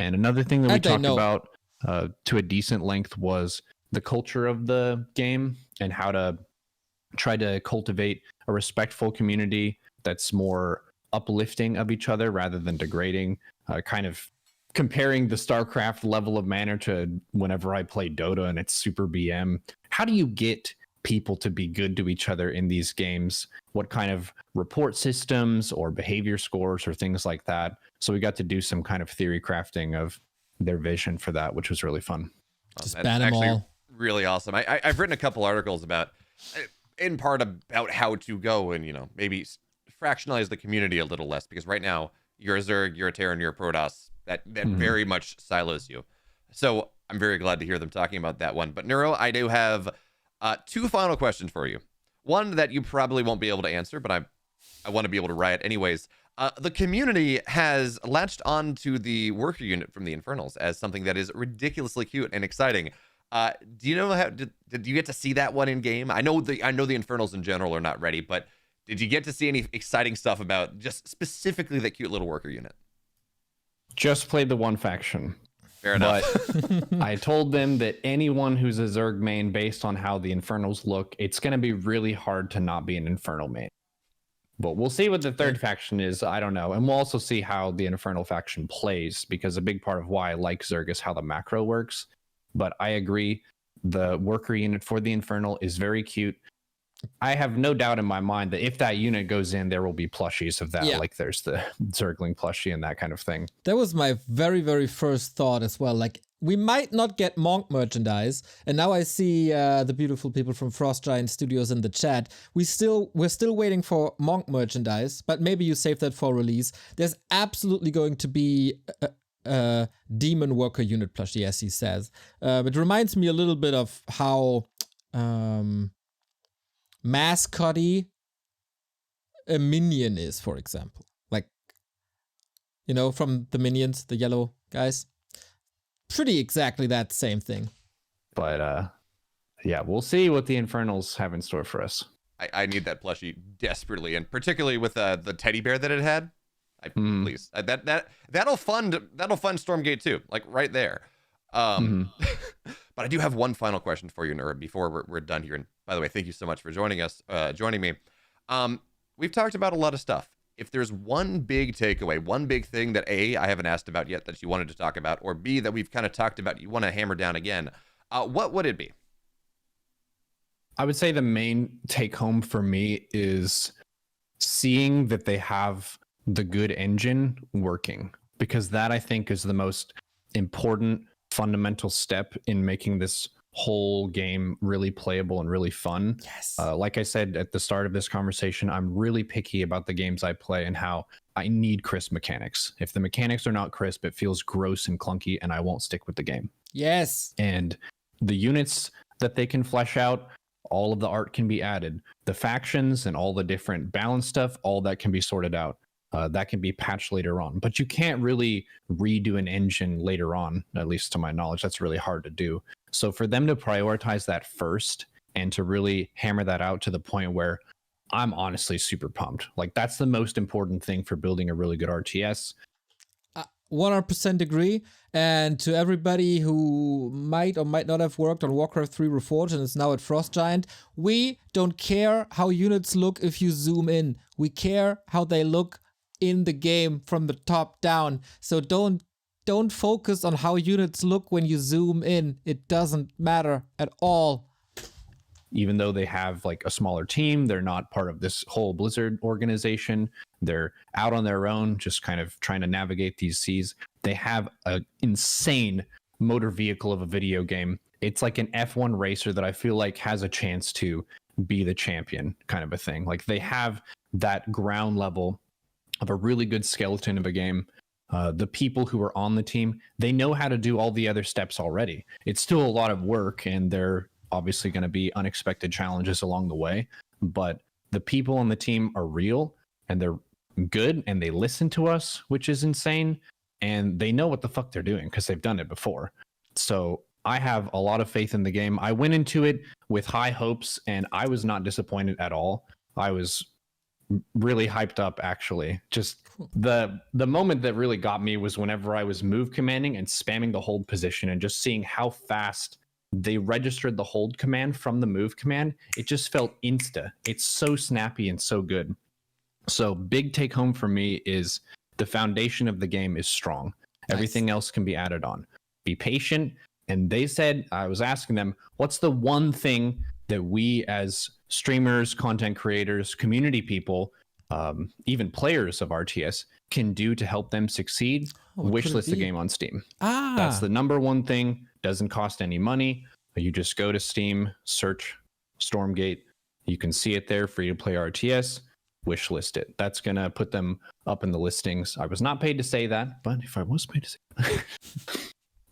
And another thing that we talked about to a decent length was the culture of the game and how to try to cultivate a respectful community that's more uplifting of each other rather than degrading, kind of comparing the StarCraft level of manner to whenever I play Dota and it's super BM. How do you get people to be good to each other in these games? What kind of report systems or behavior scores or things like that? So we got to do some kind of theory crafting of their vision for that, which was really fun. Just ban them all. Really awesome. I've written a couple articles about, in part about how to go and, maybe fractionalize the community a little less, because right now you're a Zerg, you're a Terran, you're a Protoss. That very much silos you. So I'm very glad to hear them talking about that one. But Neuro, I do have 2 final questions for you. One that you probably won't be able to answer, but I want to be able to riot anyways. The community has latched onto the worker unit from the Infernals as something that is ridiculously cute and exciting. Do you know how did you get to see that one in game? I know the Infernals in general are not ready, but did you get to see any exciting stuff about just specifically that cute little worker unit? Just played the one faction. Fair enough. But I told them that anyone who's a Zerg main, based on how the Infernals look, it's going to be really hard to not be an Infernal main. But we'll see what the third faction is. I don't know. And we'll also see how the Infernal faction plays, because a big part of why I like Zerg is how the macro works. But I agree. The worker unit for the Infernal is very cute. I have no doubt in my mind that if that unit goes in, there will be plushies of that. Yeah. Like there's the Zergling plushie and that kind of thing. That was my very, very first thought as well. Like, we might not get Monk merchandise, and now I see the beautiful people from Frost Giant Studios in the chat. We're still waiting for Monk merchandise, but maybe you save that for release. There's absolutely going to be a Demon Worker unit plushie, as he says. It reminds me a little bit of how mascotty a minion is, for example. Like, you know, from the Minions, the yellow guys. Pretty exactly that same thing. But yeah, we'll see what the Infernals have in store for us. I need that plushie desperately, and particularly with the teddy bear that it had. Please, that'll fund Stormgate too, like right there. But I do have one final question for you, Neuro, before we're done here. And by the way, thank you so much for joining me. We've talked about a lot of stuff. If there's one big takeaway, one big thing that A, I haven't asked about yet that you wanted to talk about, or B, that we've kind of talked about, you want to hammer down again, what would it be? I would say the main take home for me is seeing that they have the good engine working, because that I think is the most important fundamental step in making this whole game really playable and really fun. Yes. Like I said at the start of this conversation, I'm really picky about the games I play and how I need crisp mechanics. If the mechanics are not crisp, it feels gross and clunky, and I won't stick with the game. Yes. And the units that they can flesh out, all of the art can be added. The factions and all the different balance stuff, all that can be sorted out. That can be patched later on. But you can't really redo an engine later on, at least to my knowledge. That's really hard to do. So for them to prioritize that first and to really hammer that out to the point where I'm honestly super pumped. Like, that's the most important thing for building a really good RTS. 100% agree. And to everybody who might or might not have worked on Warcraft 3 Reforged and is now at Frost Giant, we don't care how units look if you zoom in. We care how they look in the game from the top down. So don't focus on how units look when you zoom in. It doesn't matter at all. Even though they have like a smaller team, they're not part of this whole Blizzard organization. They're out on their own, just kind of trying to navigate these seas. They have an insane motor vehicle of a video game. It's like an F1 racer that I feel like has a chance to be the champion, kind of a thing. Like, they have that ground level of a really good skeleton of a game. The people who are on the team, they know how to do all the other steps already. It's still a lot of work, and they're obviously going to be unexpected challenges along the way, but the people on the team are real, and they're good, and they listen to us, which is insane, and they know what the fuck they're doing because they've done it before. So I have a lot of faith in the game. I went into it with high hopes, and I was not disappointed at all. I was really hyped up, actually. Just the moment that really got me was whenever I was move commanding and spamming the hold position and just seeing how fast they registered the hold command from the move command. It just felt insta. It's so snappy and so good. So big take home for me is the foundation of the game is strong. Nice. Everything else can be added on. Be patient. And they said, I was asking them, what's the one thing that we as streamers, content creators, community people, even players of RTS can do to help them succeed? Wishlist the game on Steam. That's the number one thing. Doesn't cost any money. You just go to Steam, search Stormgate. You can see it there, free to play RTS. Wishlist it. That's going to put them up in the listings. I was not paid to say that, but if I was paid to say that.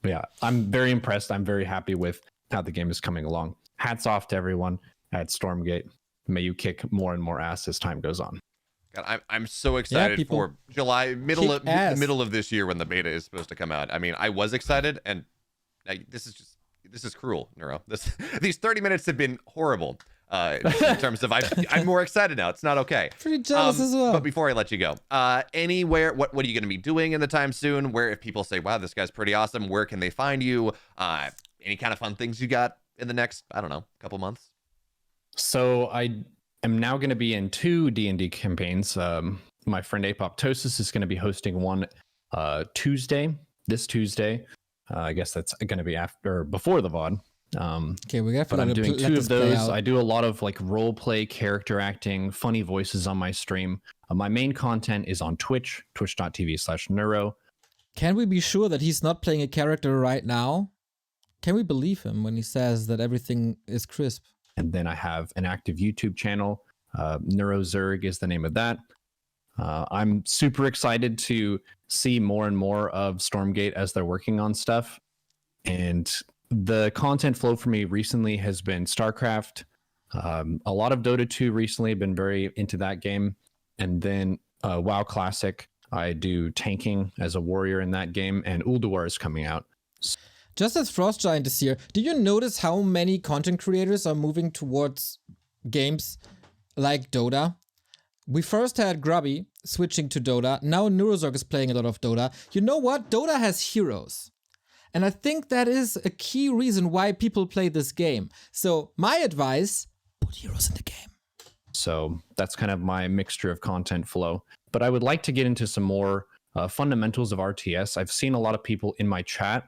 Yeah, I'm very impressed. I'm very happy with how the game is coming along. Hats off to everyone at Stormgate. May you kick more and more ass as time goes on. God, I'm so excited for July, middle of this year when the beta is supposed to come out. I mean, I was excited, and this is cruel, Neuro. These 30 minutes have been horrible in terms of I'm more excited now. It's not okay. Pretty jealous as well. But before I let you go, anywhere, what are you going to be doing in the time soon? Where if people say, wow, this guy's pretty awesome, where can they find you? Any kind of fun things you got in the next, I don't know, couple months? So I am now going to be in 2 D&D campaigns. My friend Apoptosis is going to be hosting one this Tuesday. I guess that's going to be before the VOD. Okay, we got. But I'm doing 2 of those. I do a lot of like role play, character acting, funny voices on my stream. My main content is on Twitch, twitch.tv/Neuro. Can we be sure that he's not playing a character right now? Can we believe him when he says that everything is crisp? And then I have an active YouTube channel. NeuroZerg is the name of that. I'm super excited to see more and more of Stormgate as they're working on stuff. And the content flow for me recently has been StarCraft, a lot of Dota 2 recently, been very into that game. And then WoW Classic, I do tanking as a warrior in that game, and Ulduar is coming out. Just as Frost Giant is here, do you notice how many content creators are moving towards games like Dota? We first had Grubby switching to Dota. Now NeuroZerg is playing a lot of Dota. You know what? Dota has heroes. And I think that is a key reason why people play this game. So my advice, put heroes in the game. So that's kind of my mixture of content flow. But I would like to get into some more fundamentals of RTS. I've seen a lot of people in my chat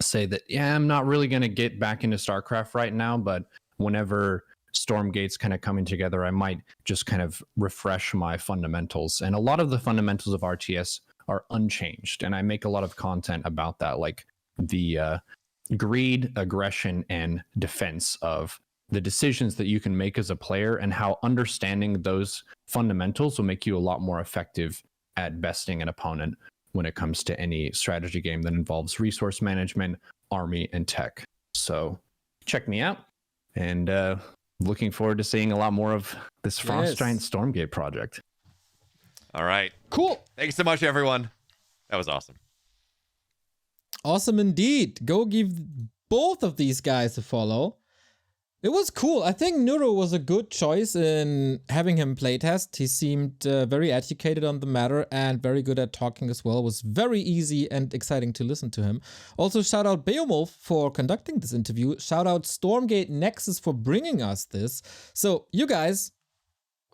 say that, yeah, I'm not really going to get back into StarCraft right now, but whenever Stormgate's kind of coming together, I might just kind of refresh my fundamentals. And a lot of the fundamentals of RTS are unchanged. And I make a lot of content about that, like the greed, aggression, and defense of the decisions that you can make as a player, and how understanding those fundamentals will make you a lot more effective at besting an opponent when it comes to any strategy game that involves resource management, army, and tech. So check me out, and looking forward to seeing a lot more of this Frost Giant Stormgate project. All right. Cool. Thanks so much, everyone. That was awesome. Awesome indeed. Go give both of these guys a follow. It was cool. I think Neuro was a good choice in having him playtest. He seemed very educated on the matter and very good at talking as well. It was very easy and exciting to listen to him. Also, shout out BeoMulf for conducting this interview. Shout out Stormgate Nexus for bringing us this. So you guys,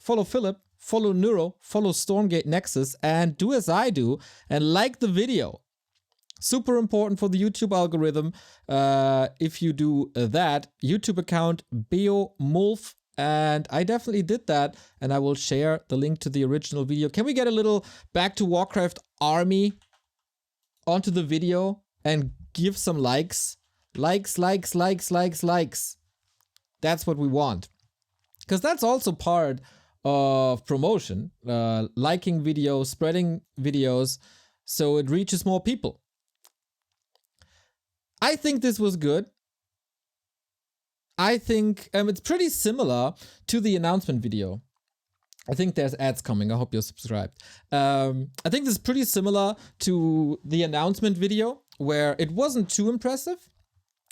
follow Philip, follow Neuro, follow Stormgate Nexus, and do as I do and like the video. Super important for the YouTube algorithm. If you do that, YouTube account BeoMulf, and I definitely did that, and I will share the link to the original video. Can we get a little Back to Warcraft army onto the video and give some likes? Likes. That's what we want. Because that's also part of promotion. Liking videos, spreading videos, so it reaches more people. I think this was good. I think it's pretty similar to the announcement video. I think there's ads coming. I hope you're subscribed. I think this is pretty similar to the announcement video, where it wasn't too impressive.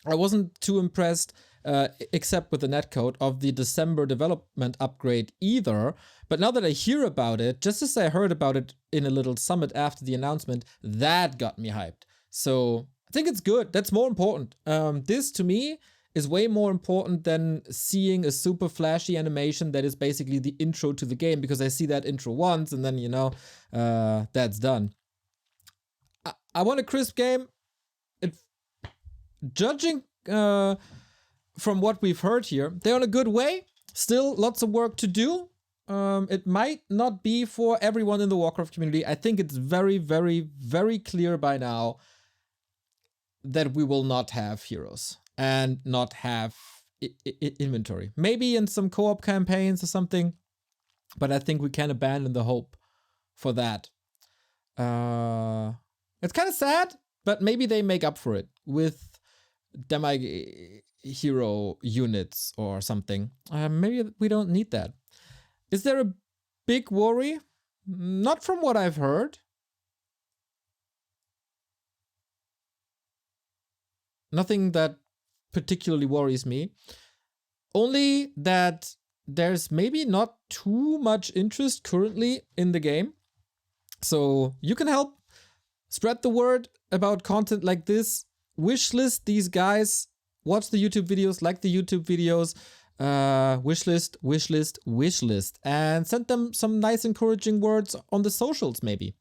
I wasn't too impressed, except with the netcode of the December development upgrade either. But now that I hear about it, just as I heard about it in a little summit after the announcement, that got me hyped. So I think it's good. That's more important. This, to me, is way more important than seeing a super flashy animation that is basically the intro to the game, because I see that intro once and then, you know, that's done. I want a crisp game. Judging from what we've heard here, they're on a good way. Still lots of work to do. It might not be for everyone in the Warcraft community. I think it's very, very, very clear by now that we will not have heroes and not have inventory. Maybe in some co-op campaigns or something, but I think we can abandon the hope for that. It's kind of sad, but maybe they make up for it with demi-hero units or something. Maybe we don't need that. Is there a big worry? Not from what I've heard. Nothing that particularly worries me. Only that there's maybe not too much interest currently in the game. So you can help spread the word about content like this. Wishlist these guys. Watch the YouTube videos, like the YouTube videos. Wishlist. And send them some nice encouraging words on the socials maybe.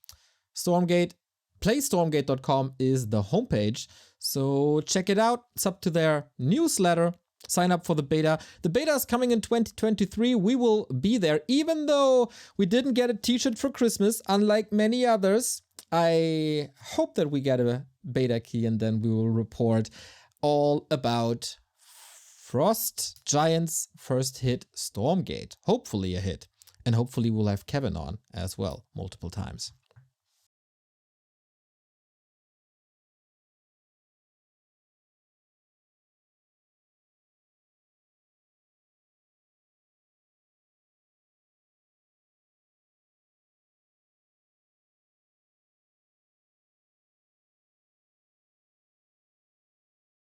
Stormgate, playstormgate.com is the homepage. So check it out. It's up to their newsletter. Sign up for the beta. The beta is coming in 2023. We will be there, even though we didn't get a t-shirt for Christmas, unlike many others. I hope that we get a beta key, and then we will report all about Frost Giants' first hit, Stormgate. Hopefully a hit. And hopefully we'll have Kevin on as well multiple times.